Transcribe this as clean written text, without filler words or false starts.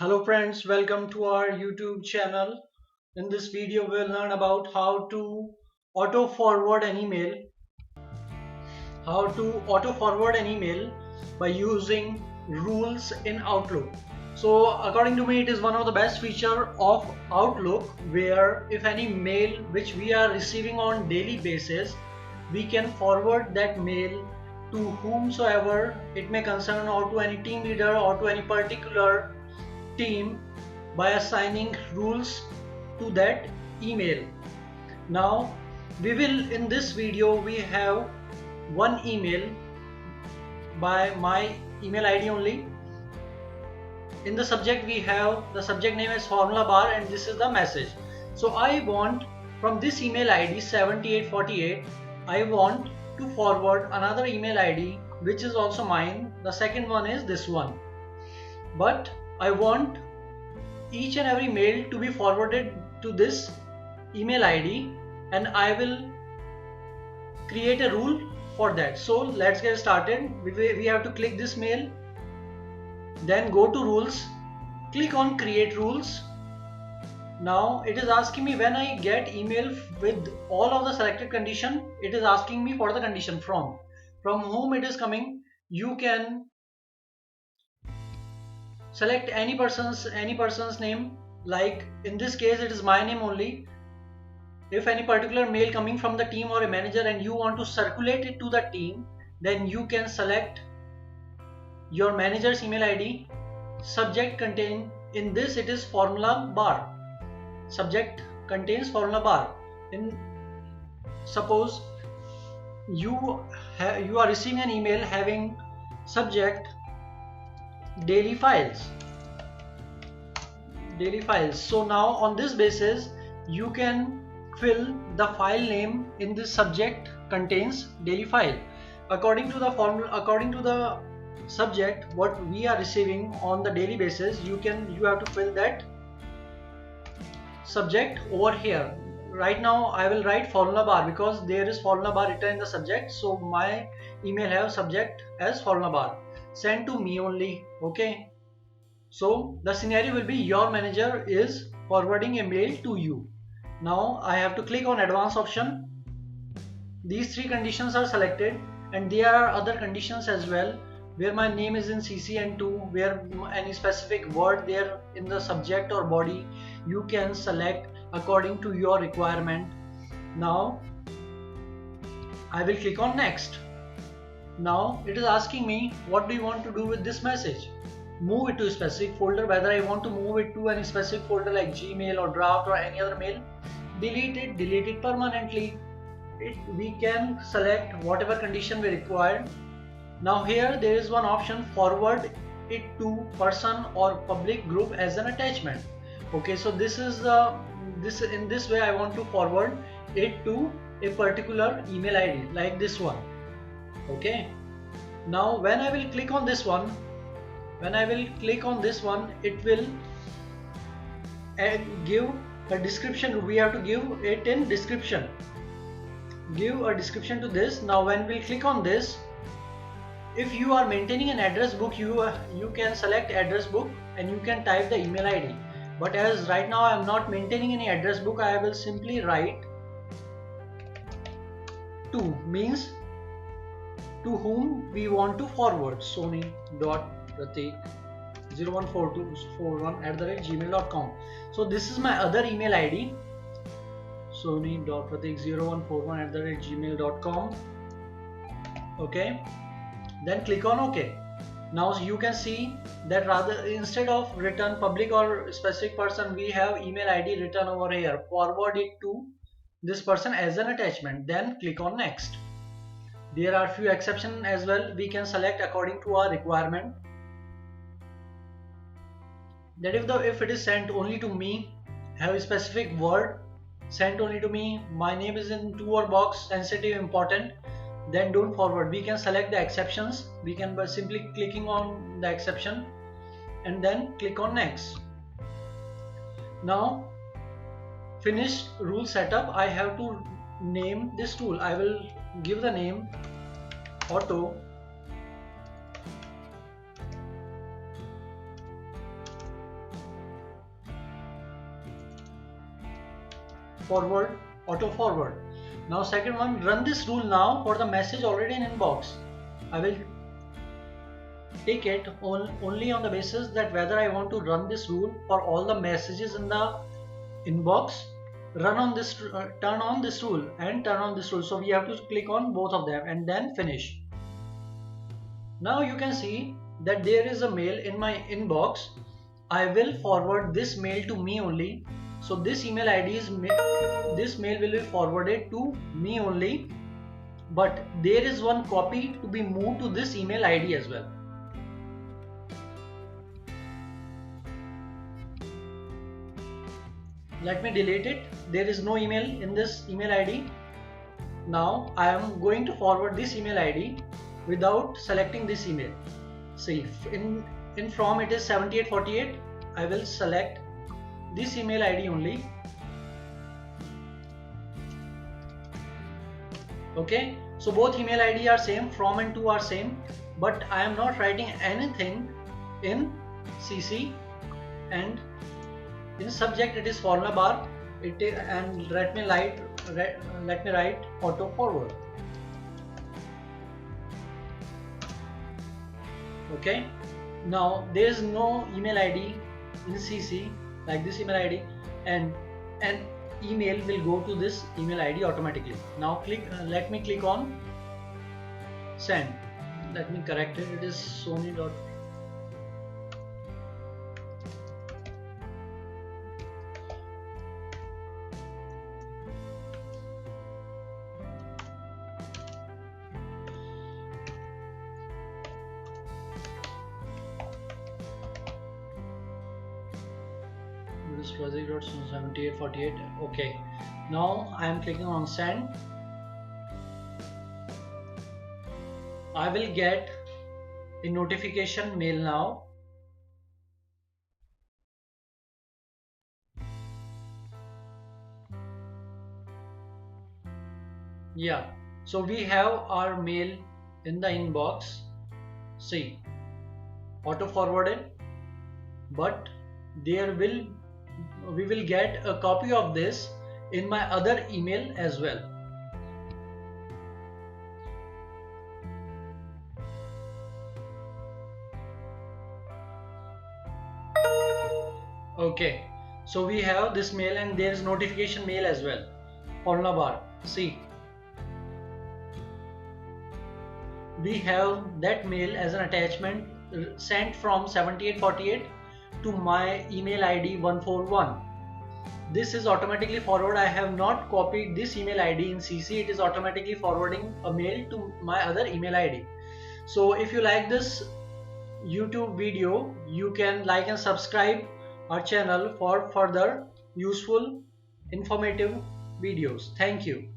Hello friends, welcome to our YouTube channel. In this video we'll learn about auto forward an email, how to auto forward an email by using rules in Outlook. So according to me it is one of the best feature of Outlook where if any mail which we are receiving on daily basis, we can forward that mail to whomsoever it may concern, or to any team leader or to any particular team by assigning rules to that email. Now we will, in this video we have one email by my email ID only. In the subject we have the subject name as formula bar and this is the message. So I want from this email ID 7848, I want to forward another email ID which is also mine. The second one is this one, but I want each and every mail to be forwarded to this email ID and I will create a rule for that. So let's get started. We have to click this mail, then go to rules, click on create rules. Now it is asking me when I get email with all of the selected condition, it is asking me for the condition from whom it is coming. You can select any person's name, like in this case it is my name only. If any particular mail coming from the team or a manager and you want to circulate it to the team, then you can select your manager's email ID. Subject contain, in this it is formula bar. Subject contains formula bar. In suppose you are receiving an email having subject daily files. So now on this basis you can fill the file name in this subject contains daily file. According to the formula, according to the subject what we are receiving on the daily basis, you have to fill that subject over here. Right now I will write formula bar because there is formula bar written in the subject, so my email have subject as formula bar. Send to me only. Okay, so the scenario will be your manager is forwarding a mail to you. Now I have to click on advanced option. These three conditions are selected and there are other conditions as well where my name is in CC and 2, where any specific word there in the subject or body you can select according to your requirement. Now I will click on next. Now it is asking me what do you want to do with this message. Move it to a specific folder, whether I want to move it to any specific folder like Gmail or draft or any other mail. Delete it permanently. We can select whatever condition we require. Now here there is one option, forward it to person or public group as an attachment. Okay, so this is in this way I want to forward it to a particular email ID like this one. Okay, now when I will click on this one, it will give a description. We have to give it in description. Give a description to this. Now when we click on this, if you are maintaining an address book, you can select address book and you can type the email ID. But as right now I am not maintaining any address book, I will simply write to, means to whom we want to forward. Sony.pratik01441@gmail.com. So this is my other email ID, sony.pratik01441@gmail.com. Okay, then click on OK. Now you can see that rather instead of written public or specific person, we have email ID written over here. Forward it to this person as an attachment, then click on next. There are few exceptions as well. We can select according to our requirement. That if it is sent only to me, have a specific word, sent only to me, my name is in to or box, sensitive, important, then don't forward. We can select the exceptions. We can by simply clicking on the exception and then click on next. Now finish rule setup. I have to name this tool. I will give the name auto forward, auto forward. Now second one, run this rule now for the message already in inbox. I will take it only on the basis that whether I want to run this rule for all the messages in the inbox, run on this, turn on this rule and turn on this rule. So we have to click on both of them and then finish. Now you can see that there is a mail in my inbox. I will forward this mail to me only. So this email ID is this mail will be forwarded to me only, but there is one copy to be moved to this email ID as well. Let me delete it. There is no email in this email ID. Now I am going to forward this email ID without selecting this email. See, in from it is 7848. I will select this email ID only. Okay, so both email ID are same, from and to are same, but I am not writing anything in CC, and in subject it is formula bar. And let me write auto forward. Okay, now there is no email ID in CC like this email ID, and an email will go to this email ID automatically. Now let me click on send. Let me correct it. It is Sony. This project 7848. Okay, now I am clicking on send. I will get a notification mail now. Yeah, so we have our mail in the inbox. See, auto forwarded, but we will get a copy of this in my other email as well. Okay, so we have this mail and there is notification mail as well. Formula bar. See, we have that mail as an attachment sent from 7848 to my email ID 141. This is automatically forward. I have not copied this email ID in CC. It is automatically forwarding a mail to my other email ID. So if you like this YouTube video, you can like and subscribe our channel for further useful, informative videos. Thank you.